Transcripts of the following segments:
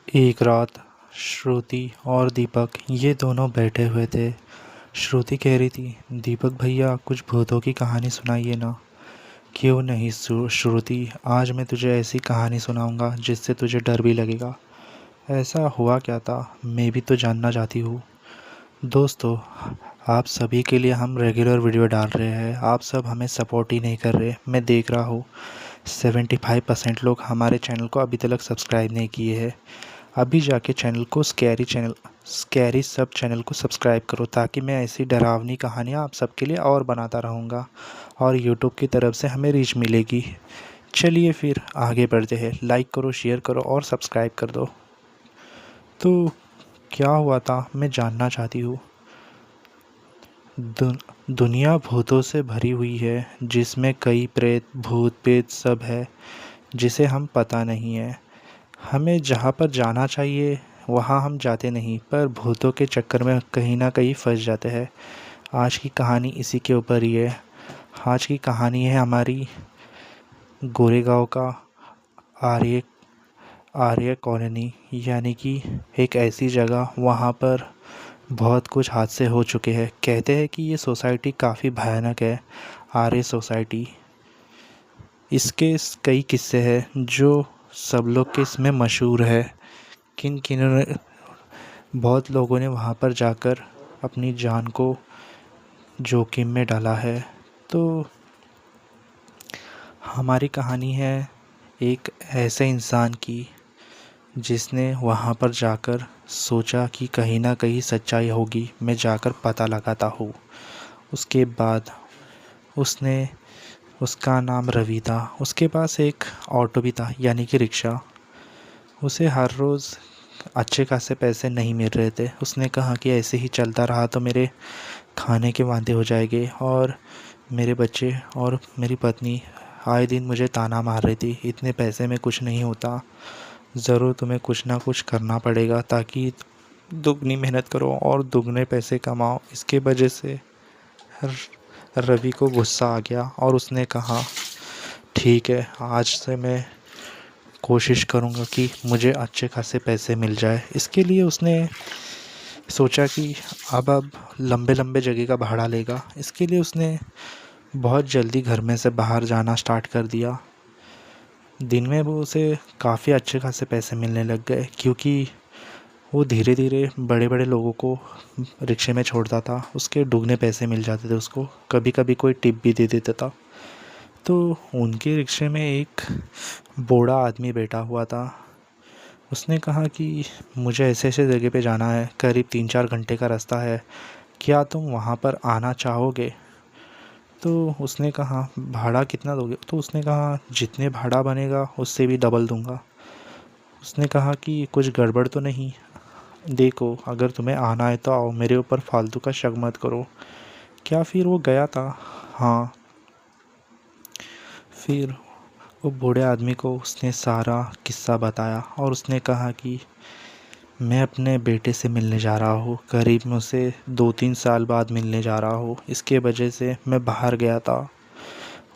एक रात श्रुति और दीपक ये दोनों बैठे हुए थे। श्रुति कह रही थी, दीपक भैया कुछ भूतों की कहानी सुनाइए ना। क्यों नहीं श्रुति, आज मैं तुझे ऐसी कहानी सुनाऊंगा जिससे तुझे डर भी लगेगा। ऐसा हुआ क्या था, मैं भी तो जानना चाहती हूँ। दोस्तों, आप सभी के लिए हम रेगुलर वीडियो डाल रहे हैं, आप सब हमें सपोर्ट ही नहीं कर रहे। मैं देख रहा हूँ 75% लोग हमारे चैनल को अभी तक सब्सक्राइब नहीं किए हैं। अभी जाके स्कैरी सब चैनल को सब्सक्राइब करो, ताकि मैं ऐसी डरावनी कहानियाँ आप सबके लिए और बनाता रहूँगा और यूट्यूब की तरफ से हमें रीच मिलेगी। चलिए फिर आगे बढ़ते हैं। लाइक करो, शेयर करो और सब्सक्राइब कर दो। तो क्या हुआ था, मैं जानना चाहती हूँ। दुनिया भूतों से भरी हुई है, जिसमें कई प्रेत भूत पेत सब है जिसे हम पता नहीं है। हमें जहाँ पर जाना चाहिए वहाँ हम जाते नहीं, पर भूतों के चक्कर में कहीं ना कहीं फंस जाते हैं। आज की कहानी इसी के ऊपर ही है। आज की कहानी है हमारी गोरेगांव का आर्य आर्य कॉलोनी, यानी कि एक ऐसी जगह वहाँ पर बहुत कुछ हादसे हो चुके हैं। कहते हैं कि ये सोसाइटी काफ़ी भयानक है, आर्य सोसाइटी। इसके कई किस्से हैं जो सब लोग के इसमें मशहूर है। किन किन बहुत लोगों ने वहाँ पर जाकर अपनी जान को जोखिम में डाला है। तो हमारी कहानी है एक ऐसे इंसान की जिसने वहाँ पर जाकर सोचा कि कहीं ना कहीं सच्चाई होगी, मैं जाकर पता लगाता हूँ। उसके बाद उसने उसका नाम रवि था। उसके पास एक ऑटो भी था, यानी कि रिक्शा। उसे हर रोज़ अच्छे खासे पैसे नहीं मिल रहे थे। उसने कहा कि ऐसे ही चलता रहा तो मेरे खाने के वांदे हो जाएंगे, और मेरे बच्चे और मेरी पत्नी आए दिन मुझे ताना मार रही थी, इतने पैसे में कुछ नहीं होता, ज़रूर तुम्हें कुछ ना कुछ करना पड़ेगा ताकि दुगनी मेहनत करो और दुगने पैसे कमाओ। इसके वजह से रवि को गुस्सा आ गया और उसने कहा, ठीक है, आज से मैं कोशिश करूँगा कि मुझे अच्छे खासे पैसे मिल जाए। इसके लिए उसने सोचा कि अब लंबे लंबे जगह का भाड़ा लेगा। इसके लिए उसने बहुत जल्दी घर में से बाहर जाना स्टार्ट कर दिया। दिन में वो उसे काफ़ी अच्छे खासे पैसे मिलने लग गए, क्योंकि वो धीरे धीरे बड़े बड़े लोगों को रिक्शे में छोड़ता था। उसके दुगने पैसे मिल जाते थे उसको, कभी कभी कोई टिप भी दे देता था। तो उनके रिक्शे में एक बूढ़ा आदमी बैठा हुआ था। उसने कहा कि मुझे ऐसे ऐसे जगह पे जाना है, करीब 3-4 घंटे का रास्ता है, क्या तुम वहाँ पर आना चाहोगे? तो उसने कहा, भाड़ा कितना दोगे? तो उसने कहा, जितने भाड़ा बनेगा उससे भी डबल दूंगा। उसने कहा कि कुछ गड़बड़ तो नहीं? देखो, अगर तुम्हें आना है तो आओ, मेरे ऊपर फालतू का शक मत करो। क्या फिर वो गया था? हाँ। फिर वो बूढ़े आदमी को उसने सारा किस्सा बताया और उसने कहा कि मैं अपने बेटे से मिलने जा रहा हूँ, करीब मैं उसे 2-3 साल बाद मिलने जा रहा हूँ, इसके वजह से मैं बाहर गया था।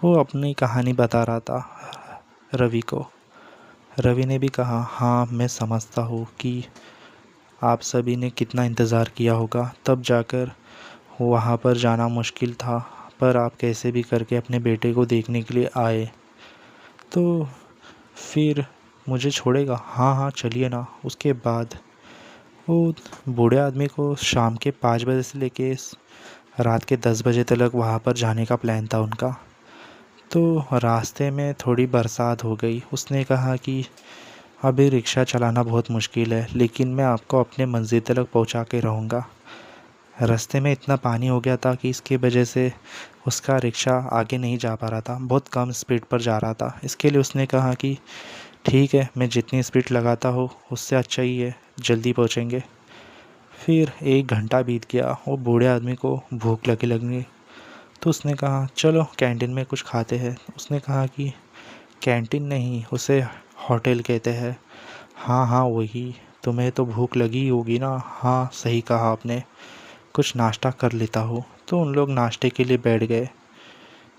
वो अपनी कहानी बता रहा था रवि को। रवि ने भी कहा, हाँ मैं समझता हूँ कि आप सभी ने कितना इंतज़ार किया होगा, तब जाकर वहाँ पर जाना मुश्किल था, पर आप कैसे भी करके अपने बेटे को देखने के लिए आए। तो फिर मुझे छोड़ेगा? हाँ हाँ, चलिए ना। उसके बाद वो बूढ़े आदमी को शाम के 5 बजे से लेके रात के 10 बजे तक वहाँ पर जाने का प्लान था उनका। तो रास्ते में थोड़ी बरसात हो गई। उसने कहा कि अभी रिक्शा चलाना बहुत मुश्किल है, लेकिन मैं आपको अपने मंजिल तक पहुँचा के रहूँगा। रास्ते में इतना पानी हो गया था कि इसकी वजह से उसका रिक्शा आगे नहीं जा पा रहा था, बहुत कम स्पीड पर जा रहा था। इसके लिए उसने कहा कि ठीक है, मैं जितनी स्पीड लगाता हूँ उससे अच्छा ही है, जल्दी पहुँचेंगे। फिर 1 घंटा बीत गया। वो बूढ़े आदमी को भूख लगी। तो उसने कहा, चलो कैंटीन में कुछ खाते हैं। उसने कहा कि कैंटीन नहीं, उसे होटल कहते हैं। हाँ हाँ वही, तुम्हें तो भूख लगी होगी ना? हाँ सही कहा आपने, कुछ नाश्ता कर लेता हूँ। तो उन लोग नाश्ते के लिए बैठ गए।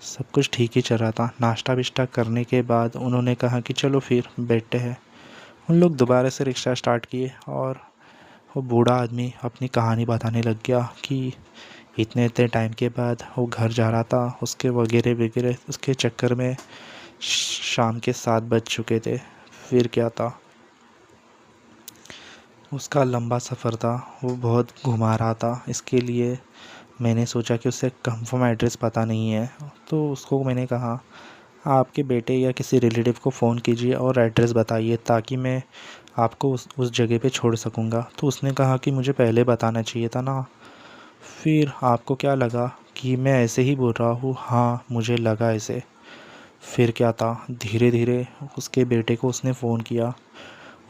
सब कुछ ठीक ही चल रहा था। नाश्ता विश्ता करने के बाद उन्होंने कहा कि चलो फिर बैठते हैं। उन लोग दोबारा से रिक्शा स्टार्ट किए और वो बूढ़ा आदमी अपनी कहानी बताने लग गया कि इतने इतने टाइम के बाद वो घर जा रहा था, उसके वगैरह वगैरह उसके चक्कर में शाम के 7 बज चुके थे। फिर क्या था, उसका लंबा सफ़र था, वो बहुत घुमा रहा था। इसके लिए मैंने सोचा कि उसे कंफर्म एड्रेस पता नहीं है, तो उसको मैंने कहा आपके बेटे या किसी रिलेटिव को फ़ोन कीजिए और एड्रेस बताइए ताकि मैं आपको उस जगह पे छोड़ सकूँगा। तो उसने कहा कि मुझे पहले बताना चाहिए था ना। फिर आपको क्या लगा कि मैं ऐसे ही बोल रहा हूँ? हाँ, मुझे लगा ऐसे। फिर क्या था, धीरे धीरे उसके बेटे को उसने फ़ोन किया।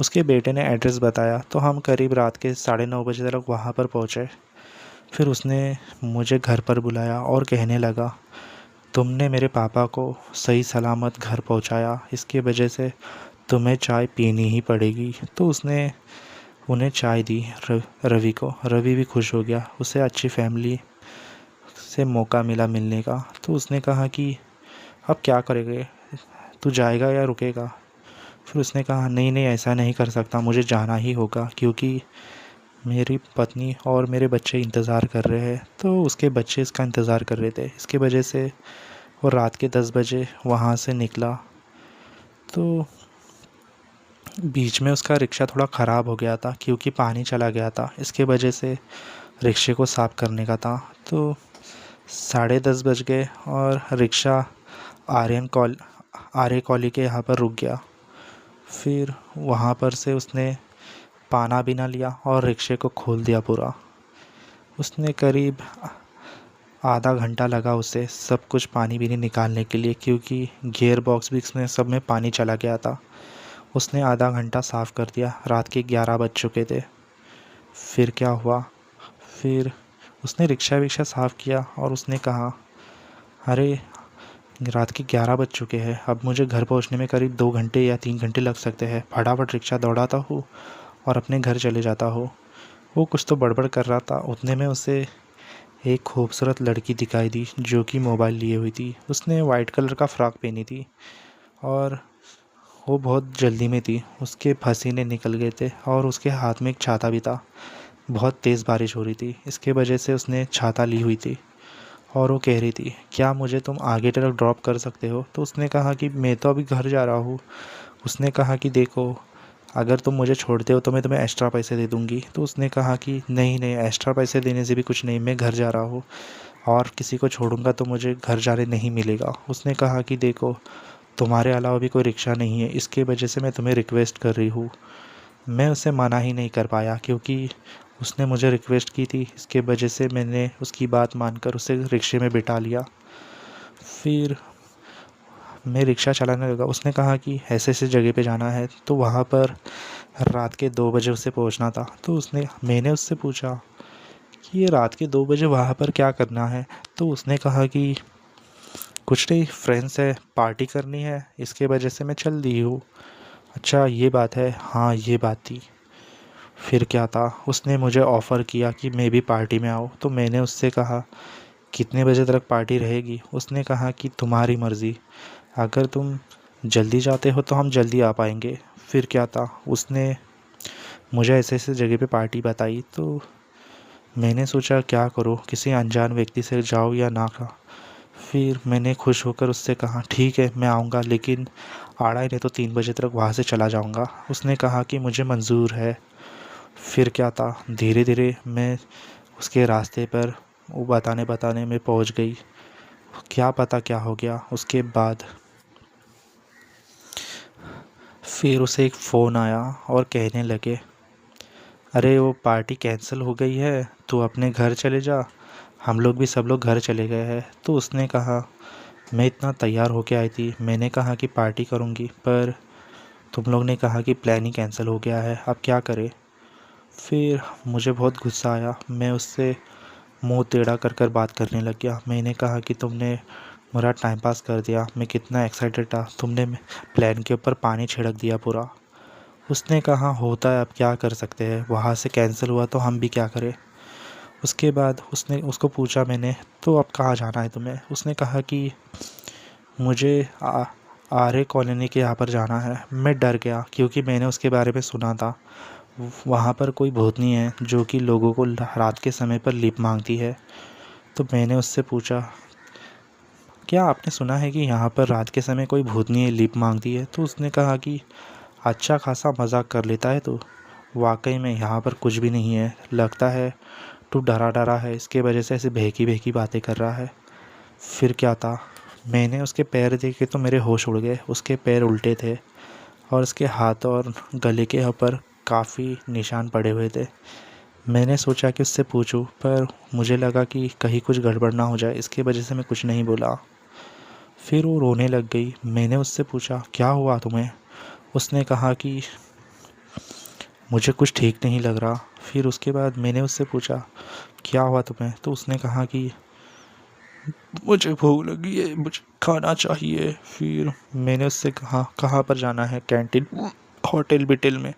उसके बेटे ने एड्रेस बताया तो हम करीब रात के 9:30 बजे तक वहाँ पर पहुँचे। फिर उसने मुझे घर पर बुलाया और कहने लगा तुमने मेरे पापा को सही सलामत घर पहुँचाया, इसकी वजह से तुम्हें चाय पीनी ही पड़ेगी। तो उसने उन्हें चाय दी रवि को। रवि भी खुश हो गया, उसे अच्छी फैमिली से मौका मिला मिलने का। तो उसने कहा कि अब क्या करेंगे, तू जाएगा या रुकेगा? फिर उसने कहा नहीं नहीं, ऐसा नहीं कर सकता, मुझे जाना ही होगा क्योंकि मेरी पत्नी और मेरे बच्चे इंतज़ार कर रहे हैं। तो उसके बच्चे इसका इंतज़ार कर रहे थे, इसकी वजह से वो रात के 10 बजे वहाँ से निकला। तो बीच में उसका रिक्शा थोड़ा ख़राब हो गया था क्योंकि पानी चला गया था, इसके वजह से रिक्शे को साफ़ करने का था। तो 10:30 बज गए और रिक्शा आर्य कॉलोनी के यहाँ पर रुक गया। फिर वहाँ पर से उसने पाना भी ना लिया और रिक्शे को खोल दिया पूरा। उसने करीब आधा घंटा लगा उसे सब कुछ पानी भी नहीं निकालने के लिए क्योंकि गियर बॉक्स भी इसमें सब में पानी चला गया था। उसने आधा घंटा साफ़ कर दिया, रात के 11 बज चुके थे। फिर क्या हुआ, फिर उसने रिक्शा विक्शा साफ़ किया और उसने कहा अरे रात के 11 बज चुके हैं, अब मुझे घर पहुंचने में करीब 2 घंटे या 3 घंटे लग सकते हैं। फटाफट रिक्शा दौड़ाता हूँ और अपने घर चले जाता हूँ। वो कुछ तो बड़बड़ कर रहा था, उतने में उसे एक खूबसूरत लड़की दिखाई दी जो कि मोबाइल लिए हुई थी। उसने वाइट कलर का फ़्रॉक पहनी थी और वो बहुत जल्दी में थी, उसके पसीने निकल गए थे और उसके हाथ में एक छाता भी था। बहुत तेज़ बारिश हो रही थी, इसके वजह से उसने छाता ली हुई थी और वो कह रही थी क्या मुझे तुम आगे तक ड्रॉप कर सकते हो? तो उसने कहा कि मैं तो अभी घर जा रहा हूँ। उसने कहा कि देखो अगर तुम मुझे छोड़ते हो तो मैं तुम्हें एक्स्ट्रा पैसे दे दूँगी। तो उसने कहा कि नहीं नहीं, एक्स्ट्रा पैसे देने से भी कुछ नहीं, मैं घर जा रहा हूँ और किसी को छोड़ूंगा तो मुझे घर जाने नहीं मिलेगा। उसने कहा कि देखो तुम्हारे अलावा भी कोई रिक्शा नहीं है, इसके वजह से मैं तुम्हें रिक्वेस्ट कर रही हूँ। मैं उसे मना ही नहीं कर पाया क्योंकि उसने मुझे रिक्वेस्ट की थी, इसके वजह से मैंने उसकी बात मानकर उसे रिक्शे में बिठा लिया। फिर मैं रिक्शा चलाने लगा। उसने कहा कि ऐसे ऐसे जगह पे जाना है, तो वहाँ पर रात के 2 बजे उसे पहुँचना था। तो मैंने उससे पूछा कि ये रात के 2 बजे वहाँ पर क्या करना है? तो उसने कहा कि कुछ नहीं, फ्रेंड्स है, पार्टी करनी है, इसके वजह से मैं चल दी हूँ। अच्छा ये बात है? हाँ ये बात थी। फिर क्या था, उसने मुझे ऑफ़र किया कि मैं भी पार्टी में आऊँ। तो मैंने उससे कहा कितने बजे तक पार्टी रहेगी? उसने कहा कि तुम्हारी मर्ज़ी, अगर तुम जल्दी जाते हो तो हम जल्दी आ पाएंगे। फिर क्या था, उसने मुझे ऐसे ऐसे जगह पे पार्टी बताई। तो मैंने सोचा क्या करूँ, किसी अनजान व्यक्ति से जाऊँ या ना का। फिर मैंने खुश होकर उससे कहा ठीक है मैं आऊँगा, लेकिन आड़ा ही नहीं तो 3 बजे तक वहाँ से चला जाऊँगा। उसने कहा कि मुझे मंज़ूर है। फिर क्या था, धीरे धीरे मैं उसके रास्ते पर वो बताने बताने में पहुँच गई। क्या पता क्या हो गया उसके बाद। फिर उसे एक फ़ोन आया और कहने लगे अरे वो पार्टी कैंसिल हो गई है, तू अपने घर चले जा, हम लोग भी सब लोग घर चले गए हैं। तो उसने कहा मैं इतना तैयार होके आई थी, मैंने कहा कि पार्टी करूँगी, पर तुम लोग ने कहा कि प्लान ही कैंसिल हो गया है, अब क्या करें? फिर मुझे बहुत गुस्सा आया, मैं उससे मुंह टेढ़ा कर कर बात करने लग गया। मैंने कहा कि तुमने मेरा टाइम पास कर दिया, मैं कितना एक्साइटेड था, तुमने प्लान के ऊपर पानी छिड़क दिया पूरा। उसने कहा होता है, अब क्या कर सकते हैं, वहाँ से कैंसिल हुआ तो हम भी क्या करें। उसके बाद उसको पूछा मैंने तो अब कहाँ जाना है तुम्हें? उसने कहा कि मुझे आर्य कॉलोनी के यहाँ पर जाना है। मैं डर गया क्योंकि मैंने उसके बारे में सुना था। वहाँ पर कोई भूतनी है जो कि लोगों को रात के समय पर लिप मांगती है। तो मैंने उससे पूछा, क्या आपने सुना है कि यहाँ पर रात के समय कोई भूतनी लिप मांगती है? तो उसने कहा कि अच्छा खासा मजाक कर लेता है तो वाकई में यहाँ पर कुछ भी नहीं है, लगता है तू डरा डरा है, इसके वजह से ऐसे बहकी बहकी बातें कर रहा है। फिर क्या था, मैंने उसके पैर देखे तो मेरे होश उड़ गए। उसके पैर उल्टे थे और उसके हाथ और गले के ऊपर काफ़ी निशान पड़े हुए थे। मैंने सोचा कि उससे पूछूं, पर मुझे लगा कि कहीं कुछ गड़बड़ ना हो जाए, इसकी वजह से मैं कुछ नहीं बोला। फिर वो रोने लग गई। मैंने उससे पूछा, क्या हुआ तुम्हें? उसने कहा कि मुझे कुछ ठीक नहीं लग रहा। फिर उसके बाद मैंने उससे पूछा, क्या हुआ तुम्हें? तो उसने कहा कि मुझे भूख लगी है, मुझे खाना चाहिए। फिर मैंने उससे कहा, कहाँ पर जाना है? कैंटीन, होटल बिटल में?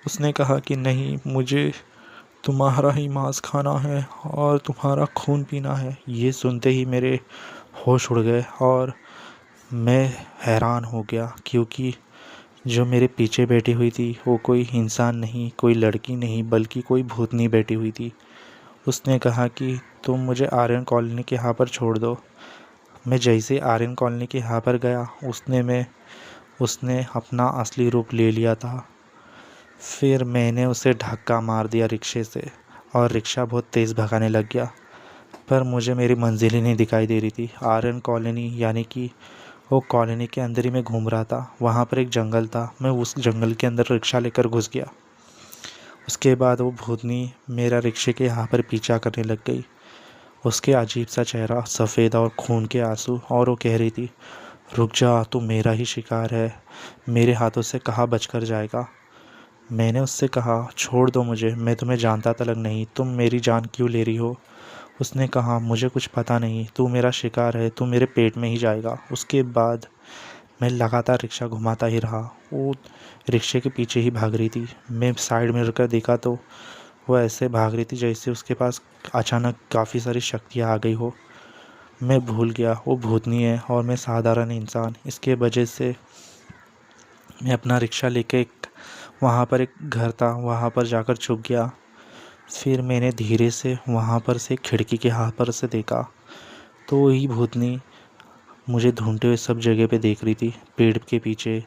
उसने कहा कि नहीं, मुझे तुम्हारा ही मांस खाना है और तुम्हारा खून पीना है। ये सुनते ही मेरे होश उड़ गए और मैं हैरान हो गया क्योंकि जो मेरे पीछे बैठी हुई थी वो कोई इंसान नहीं, कोई लड़की नहीं, बल्कि कोई भूतनी बैठी हुई थी। उसने कहा कि तुम मुझे आर्यन कॉलोनी के यहाँ पर छोड़ दो। मैं जैसे आर्यन कॉलोनी के यहाँ पर गया उसने अपना असली रूप ले लिया था। फिर मैंने उसे धक्का मार दिया रिक्शे से और रिक्शा बहुत तेज़ भगाने लग गया। पर मुझे मेरी मंजिल ही नहीं दिखाई दे रही थी। आर्यन कॉलोनी यानी कि वो कॉलोनी के अंदर ही मैं घूम रहा था। वहाँ पर एक जंगल था, मैं उस जंगल के अंदर रिक्शा लेकर घुस गया। उसके बाद वो भूतनी मेरा रिक्शे के यहाँ पर पीछा करने लग गई। उसके अजीब सा चेहरा, सफ़ेद और खून के आंसू, और वो कह रही थी, रुक जा, तू मेरा ही शिकार है, मेरे हाथों से कहाँ बचकर जाएगा। मैंने उससे कहा, छोड़ दो मुझे, मैं तुम्हें जानता तलक नहीं, तुम मेरी जान क्यों ले रही हो? उसने कहा, मुझे कुछ पता नहीं, तू मेरा शिकार है, तू मेरे पेट में ही जाएगा। उसके बाद मैं लगातार रिक्शा घुमाता ही रहा। वो रिक्शे के पीछे ही भाग रही थी। मैं साइड मिरर कर देखा तो वो ऐसे भाग रही थी जैसे उसके पास अचानक काफ़ी सारी शक्तियाँ आ गई हो। मैं भूल गया वो भूतनी है और मैं साधारण इंसान। इसके वजह से मैं अपना रिक्शा लेके वहाँ पर एक घर था, वहाँ पर जाकर छुप गया। फिर मैंने धीरे से वहाँ पर से खिड़की के यहाँ पर से देखा तो वही भूतनी मुझे ढूंढते हुए सब जगह पे देख रही थी, पेड़ के पीछे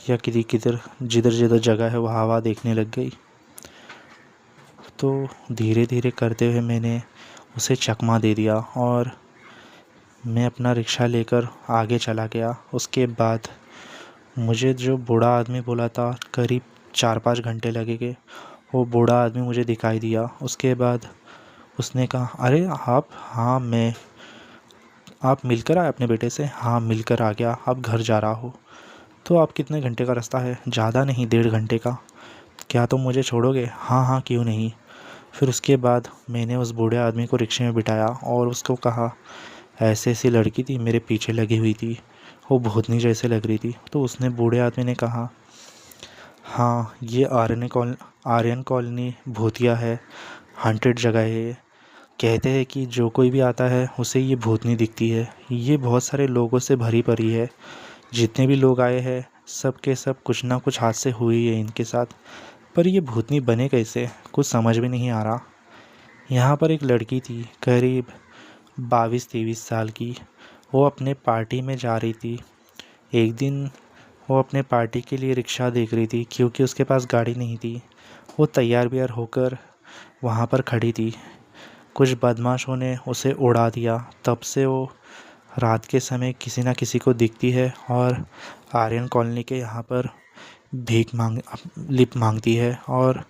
या किधर किधर, जिधर जिधर जगह है वहाँ वहाँ देखने लग गई। तो धीरे धीरे करते हुए मैंने उसे चकमा दे दिया और मैं अपना रिक्शा लेकर आगे चला गया। उसके बाद मुझे जो बूढ़ा आदमी बोला था करीब 4-5 घंटे लगेंगे, वो बूढ़ा आदमी मुझे दिखाई दिया। उसके बाद उसने कहा, अरे आप? हाँ मैं। आप मिलकर आए अपने बेटे से? हाँ मिलकर आ गया, आप घर जा रहा हो? तो आप कितने घंटे का रास्ता है? ज़्यादा नहीं, 1.5 घंटे का। क्या तुम मुझे छोड़ोगे? हाँ हाँ, क्यों नहीं। फिर उसके बाद मैंने उस बूढ़े आदमी को रिक्शे में बिठाया और उसको कहा, ऐसे ऐसी लड़की थी मेरे पीछे लगी हुई थी, वो भूतनी जैसे लग रही थी। तो उसने, बूढ़े आदमी ने कहा, हाँ ये आर्यन कॉलोनी भूतिया है, हॉन्टेड जगह है ये। कहते हैं कि जो कोई भी आता है उसे ये भूतनी दिखती है। ये बहुत सारे लोगों से भरी पड़ी है, जितने भी लोग आए हैं सब के सब कुछ ना कुछ हादसे हुए ही है इनके साथ। पर ये भूतनी बने कैसे, कुछ समझ में नहीं आ रहा। यहाँ पर एक लड़की थी करीब 22-23 साल की। वो अपने पार्टी में जा रही थी। एक दिन वो अपने पार्टी के लिए रिक्शा देख रही थी क्योंकि उसके पास गाड़ी नहीं थी। वो तैयार बियार होकर वहाँ पर खड़ी थी। कुछ बदमाशों ने उसे उड़ा दिया। तब से वो रात के समय किसी ना किसी को दिखती है और आर्यन कॉलोनी के यहाँ पर लिप मांगती है और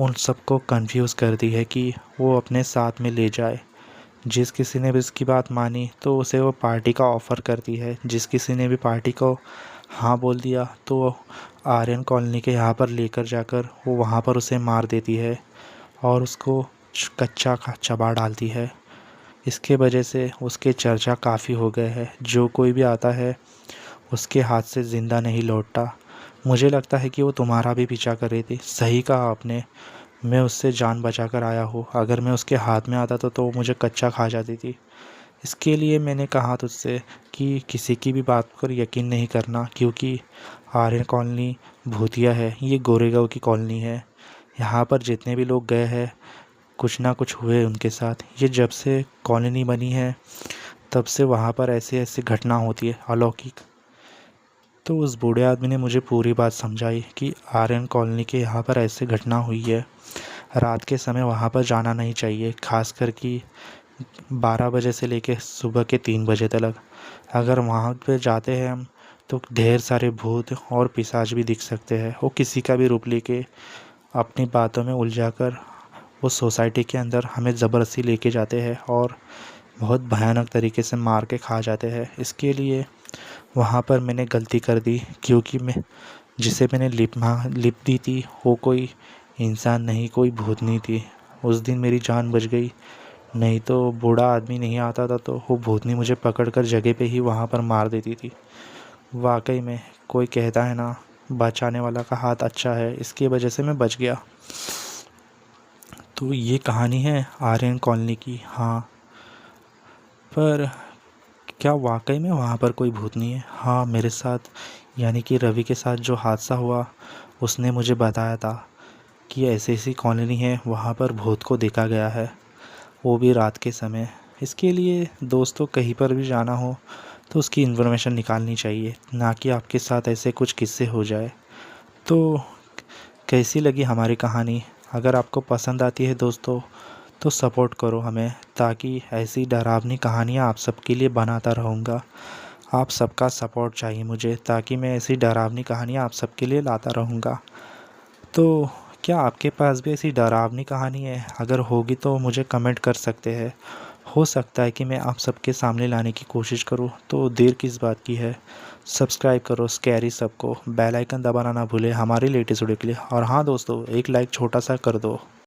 उन सबको कंफ्यूज करती है कि वो अपने साथ में ले जाए। जिस किसी ने भी उसकी बात मानी तो उसे वो पार्टी का ऑफ़र करती है। जिस किसी ने भी पार्टी को हाँ बोल दिया तो वो आर्यन कॉलोनी के यहाँ पर लेकर जाकर वो वहाँ पर उसे मार देती है और उसको कच्चा चबा डालती है। इसके वजह से उसके चर्चा काफ़ी हो गए हैं। जो कोई भी आता है उसके हाथ से ज़िंदा नहीं लौटता। मुझे लगता है कि वो तुम्हारा भी पीछा कर रही थी। सही कहा आपने, मैं उससे जान बचा कर आया हूँ। अगर मैं उसके हाथ में आता तो वो मुझे कच्चा खा जाती थी। इसके लिए मैंने कहा तुझसे कि किसी की भी बात पर यकीन नहीं करना, क्योंकि आर्यन कॉलोनी भूतिया है। ये गोरेगांव की कॉलोनी है। यहाँ पर जितने भी लोग गए हैं कुछ ना कुछ हुए उनके साथ। ये जब से कॉलोनी बनी है तब से वहाँ पर ऐसे ऐसे घटना होती है अलौकिक। तो उस बूढ़े आदमी ने मुझे पूरी बात समझाई कि आर्यन कॉलोनी के यहाँ पर ऐसे घटना हुई है। रात के समय वहाँ पर जाना नहीं चाहिए, खासकर कि 12 बजे से लेके सुबह के 3 बजे तक। अगर वहाँ पे जाते हैं हम तो ढेर सारे भूत और पिशाच भी दिख सकते हैं। वो किसी का भी रूप लेके अपनी बातों में उलझाकर वो सोसाइटी के अंदर हमें ज़बरदस्ती लेके जाते हैं और बहुत भयानक तरीके से मार के खा जाते हैं। इसके लिए वहाँ पर मैंने गलती कर दी, क्योंकि मैं जिसे मैंने लिप दी थी वो कोई इंसान नहीं, कोई भूतनी थी। उस दिन मेरी जान बच गई, नहीं तो बूढ़ा आदमी नहीं आता था तो वो भूतनी मुझे पकड़कर जगह पे ही वहाँ पर मार देती थी। वाकई में कोई कहता है ना, बचाने वाला का हाथ अच्छा है, इसकी वजह से मैं बच गया। तो ये कहानी है आर्यन कॉलोनी की। हाँ, पर क्या वाकई में वहाँ पर कोई भूत नहीं है? हाँ, मेरे साथ यानी कि रवि के साथ जो हादसा हुआ उसने मुझे बताया था कि ऐसी ऐसी कॉलोनी है, वहाँ पर भूत को देखा गया है, वो भी रात के समय। इसके लिए दोस्तों कहीं पर भी जाना हो तो उसकी इन्फॉर्मेशन निकालनी चाहिए, ना कि आपके साथ ऐसे कुछ किस्से हो जाए। तो कैसी लगी हमारी कहानी? अगर आपको पसंद आती है दोस्तों तो सपोर्ट करो हमें, ताकि ऐसी डरावनी कहानियाँ आप सबके लिए बनाता रहूँगा। आप सबका सपोर्ट चाहिए मुझे, ताकि मैं ऐसी डरावनी कहानियाँ आप सबके लिए लाता रहूँगा। तो क्या आपके पास भी ऐसी डरावनी कहानी है? अगर होगी तो मुझे कमेंट कर सकते हैं। हो सकता है कि मैं आप सबके सामने लाने की कोशिश करूँ। तो देर किस बात की है, सब्सक्राइब करो स्कैरी सबको, बेल आइकन दबाना ना भूलें हमारी लेटेस्ट वीडियो के लिए। और हाँ दोस्तों, एक लाइक छोटा सा कर दो।